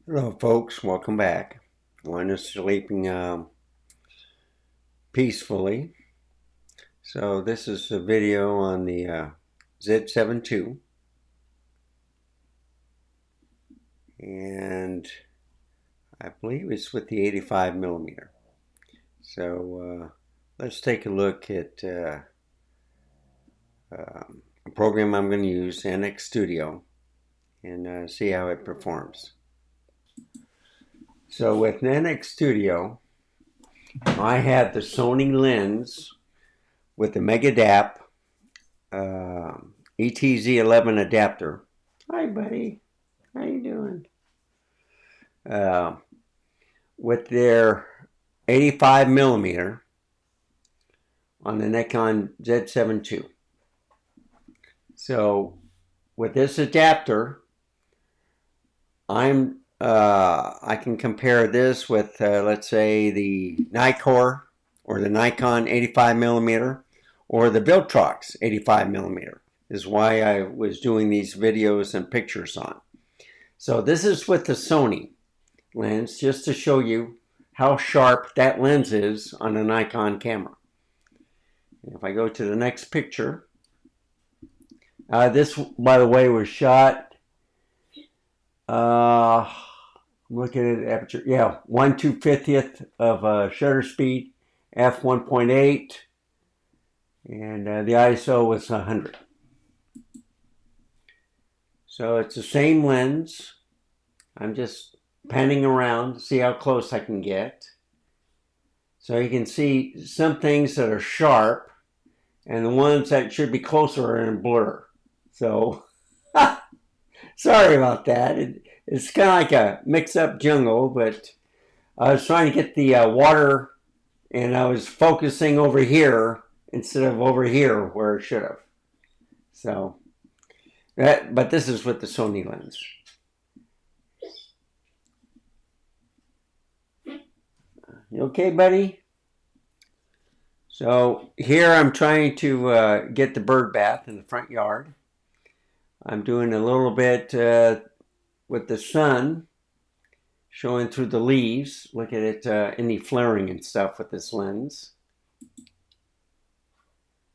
Hello folks, welcome back. One is sleeping peacefully. So this is a video on the Z7II, and I believe it's with the 85 millimeter. So let's take a look at a program I'm going to use, NX Studio, and see how it performs. So with NX Studio, I have the Sony lens with the Mega Dap uh, ETZ11 adapter. Hi, buddy. How you doing? Uh, with their 85 millimeter on the Nikon Z7II. So with this adapter, I can compare this with let's say the Nikon or the Nikon 85 millimeter or the Viltrox 85 millimeter is why I was doing these videos and pictures on. So this is with the Sony lens just to show you how sharp that lens is on a Nikon camera. If I go to the next picture, this by the way was shot looking at the aperture, yeah, 1/250th of shutter speed, f1.8, and the ISO was 100. So it's the same lens. I'm just panning around to see how close I can get. So you can see some things that are sharp, and the ones that should be closer are in blur. So sorry about that. It's kind of like a mix-up jungle, but I was trying to get the water, and I was focusing over here instead of over here where I should have. So but this is with the Sony lens. You okay, buddy? So here I'm trying to get the bird bath in the front yard. I'm doing a little bit with the sun showing through the leaves. Look at it, any flaring and stuff with this lens.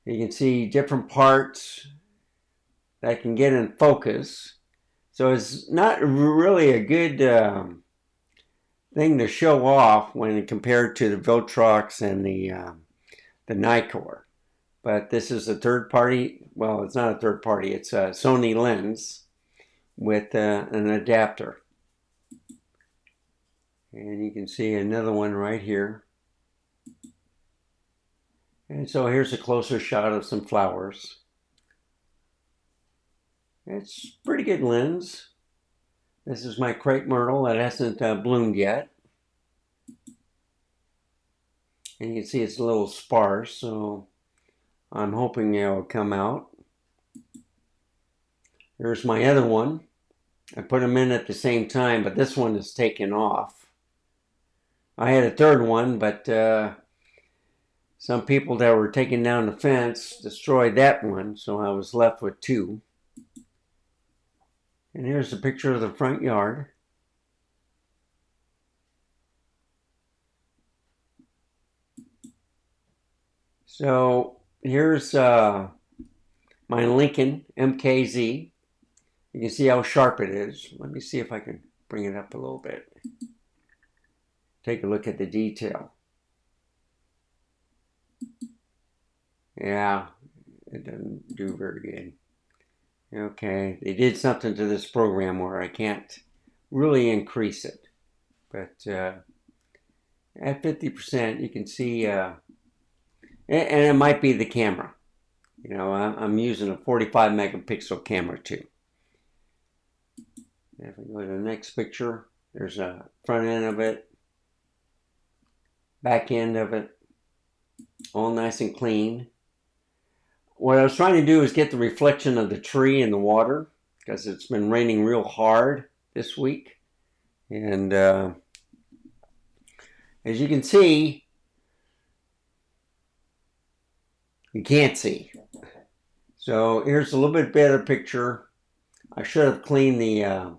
You can see different parts that can get in focus. So it's not really a good thing to show off when compared to the Viltrox and the Nikon. But this is a third party, well, it's not a third party, it's a Sony lens with an adapter. And you can see another one right here. And so here's a closer shot of some flowers. It's a pretty good lens. This is my crepe myrtle that hasn't bloomed yet. And you can see it's a little sparse, so I'm hoping it'll come out. Here's my other one. I put them in at the same time, but this one is taken off. I had a third one, but some people that were taking down the fence destroyed that one, so I was left with two. And here's a picture of the front yard. So here's my Lincoln MKZ. You can see how sharp it is. Let me see if I can bring it up a little bit. Take a look at the detail. Yeah, it doesn't do very good. Okay, they did something to this program where I can't really increase it. But at 50%, you can see, and it might be the camera. You know, I'm using a 45 megapixel camera too. If we go to the next picture, there's a front end of it, back end of it, all nice and clean. What I was trying to do is get the reflection of the tree in the water because it's been raining real hard this week. And as you can see, you can't see. So here's a little bit better picture. I should have cleaned the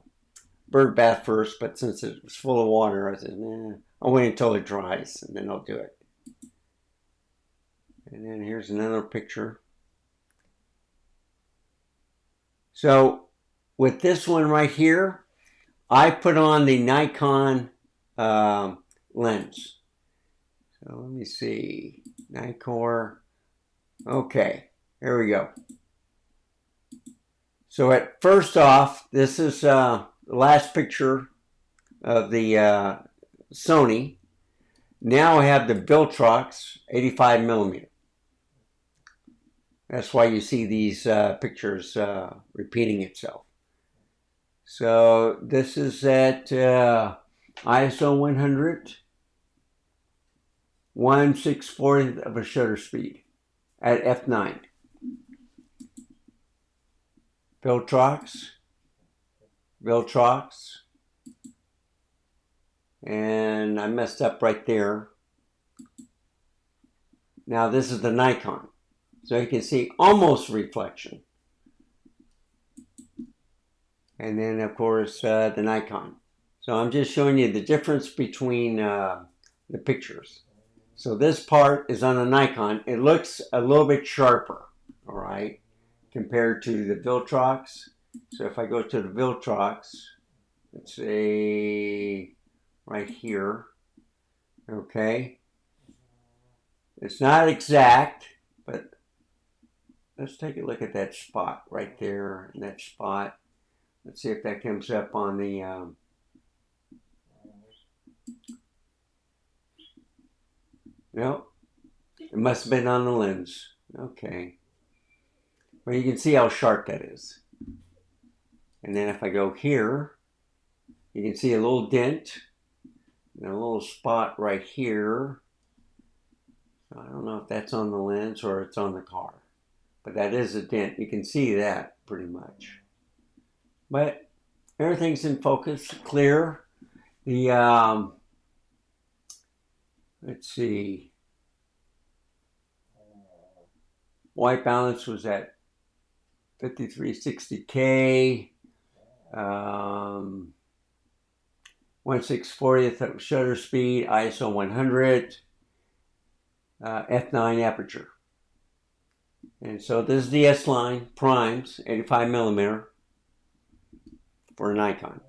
bird bath first, but since it was full of water, I said, nah, I'll wait until it dries and then I'll do it. And then here's another picture. So with this one right here, I put on the Nikon lens. So let me see, Nikon. Okay, there we go. So at first off, this is the last picture of the Sony. Now I have the Viltrox 85mm. That's why you see these pictures repeating itself. So this is at ISO 100, 1/640th of a shutter speed at f9. Viltrox, and I messed up right there. Now this is the Nikon. So you can see almost reflection. And then of course the Nikon. So I'm just showing you the difference between the pictures. So this part is on a Nikon. It looks a little bit sharper, all right, compared to the Viltrox. So if I go to the Viltrox, let's say right here, okay. It's not exact, but let's take a look at that spot right there, and that spot. Let's see if that comes up on the no, it must have been on the lens. Okay. Well, you can see how sharp that is. And then if I go here, you can see a little dent and a little spot right here. I don't know if that's on the lens or it's on the car, but that is a dent. You can see that pretty much. But everything's in focus, clear. The let's see, white balance was at 5360K, 1/640th shutter speed, ISO 100, f9 aperture. And so this is the S line primes, 85mm for a Nikon.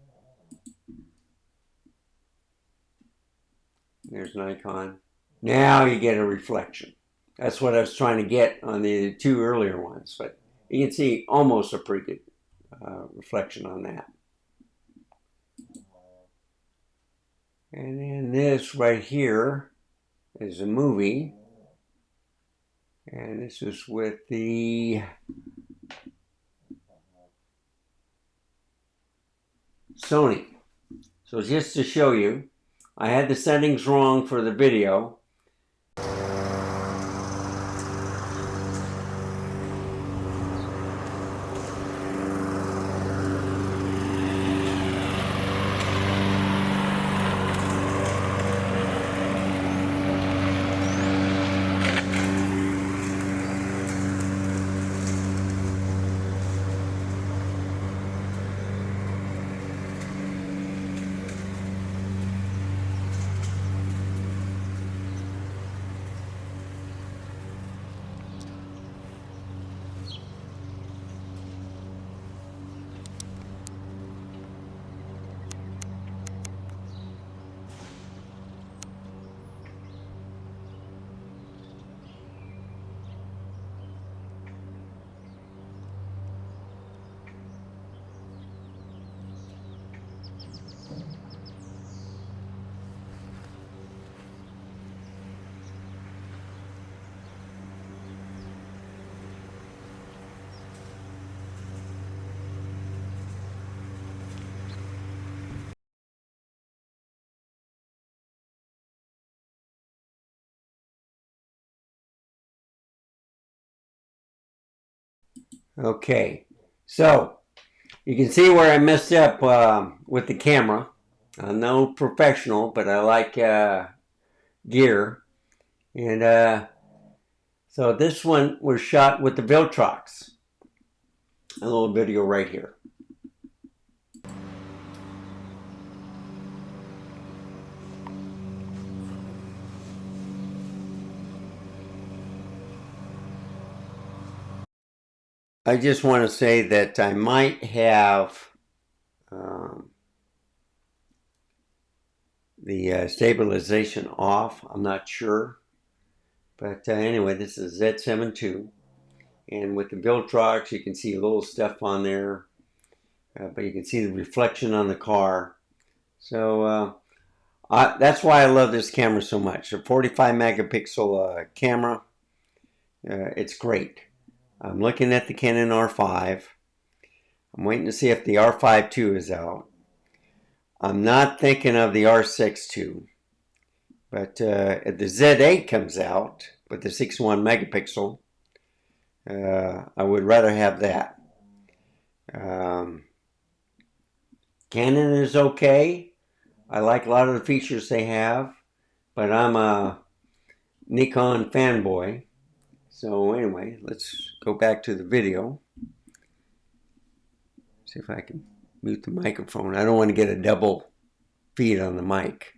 There's Nikon. Now you get a reflection. That's what I was trying to get on the two earlier ones, but you can see almost a pretty good reflection on that. And then this right here is a movie. And this is with the Sony. So just to show you, I had the settings wrong for the video. Okay, so you can see where I messed up with the camera. I'm no professional, but I like gear. And so this one was shot with the Viltrox. A little video right here. I just want to say that I might have the stabilization off. I'm not sure. But anyway, this is Z7II. And with the Viltrox, you can see a little stuff on there. But you can see the reflection on the car. So that's why I love this camera so much. A 45 megapixel camera. It's great. I'm looking at the Canon R5. I'm waiting to see if the R5 II is out. I'm not thinking of the R6 II. But if the Z8 comes out with the 61 megapixel, I would rather have that. Canon is okay. I like a lot of the features they have, but I'm a Nikon fanboy. So anyway, let's go back to the video. See if I can mute the microphone. I don't want to get a double feed on the mic.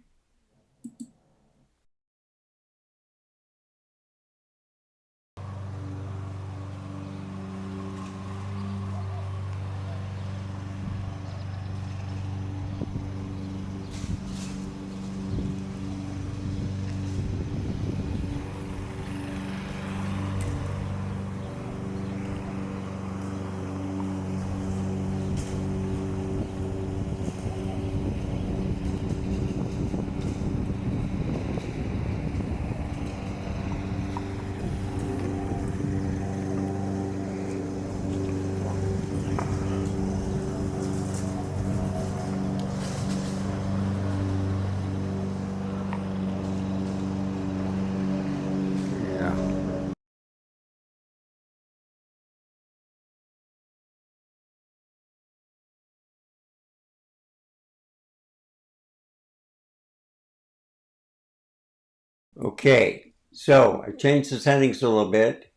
Okay, so I changed the settings a little bit.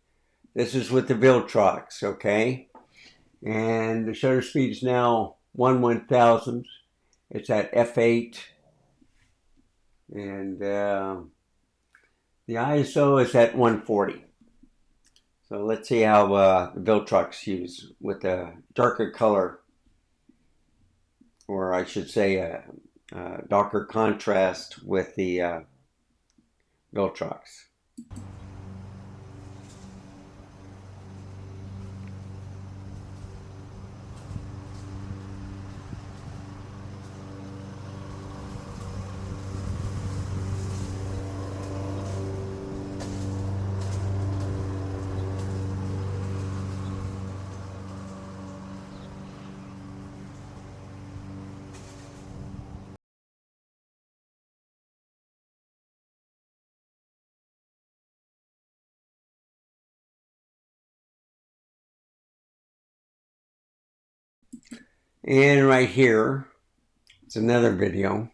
This is with the Viltrox, okay? And the shutter speed is now 1/1000th. It's at f8. And the ISO is at 140. So let's see how the Viltrox use with a darker color, or I should say a darker contrast with the Viltrox. And right here, it's another video.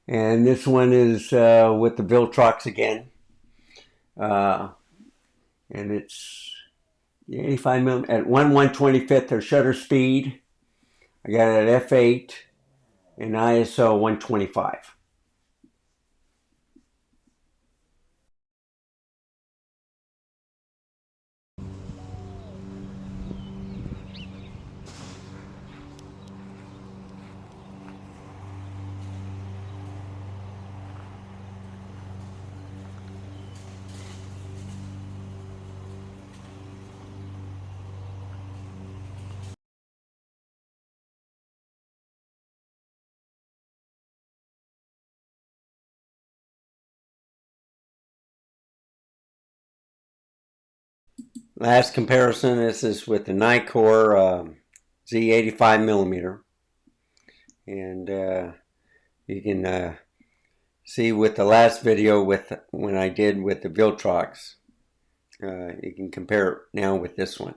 And this one is with the Viltrox again. And it's 85 millimeter at 1/125th of shutter speed. I got it at f8 and ISO 125. Last comparison, this is with the Nikon Z85 millimeter. And you can see with the last video when I did with the Viltrox, you can compare it now with this one.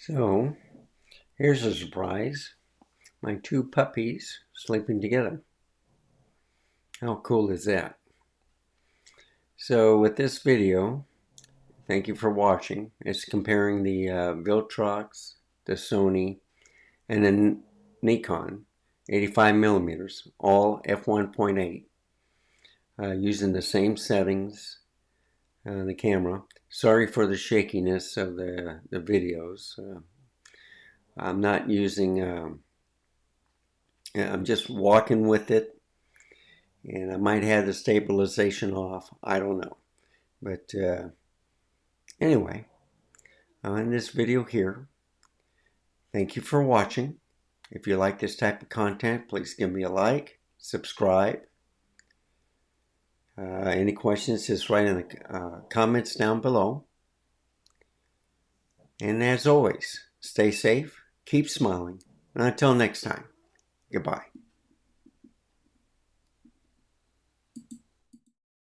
So here's a surprise. My two puppies sleeping together. How cool is that? So with this video, thank you for watching. It's comparing the Viltrox, the Sony, and the Nikon 85 millimeters, all f1.8, using the same settings on the camera. Sorry for the shakiness of the videos. I'm not using, I'm just walking with it, and I might have the stabilization off. I don't know. But anyway, I'm in this video here. Thank you for watching. If you like this type of content, please give me a like, subscribe. Any questions, just write in the comments down below. And as always, stay safe, keep smiling, and until next time, goodbye.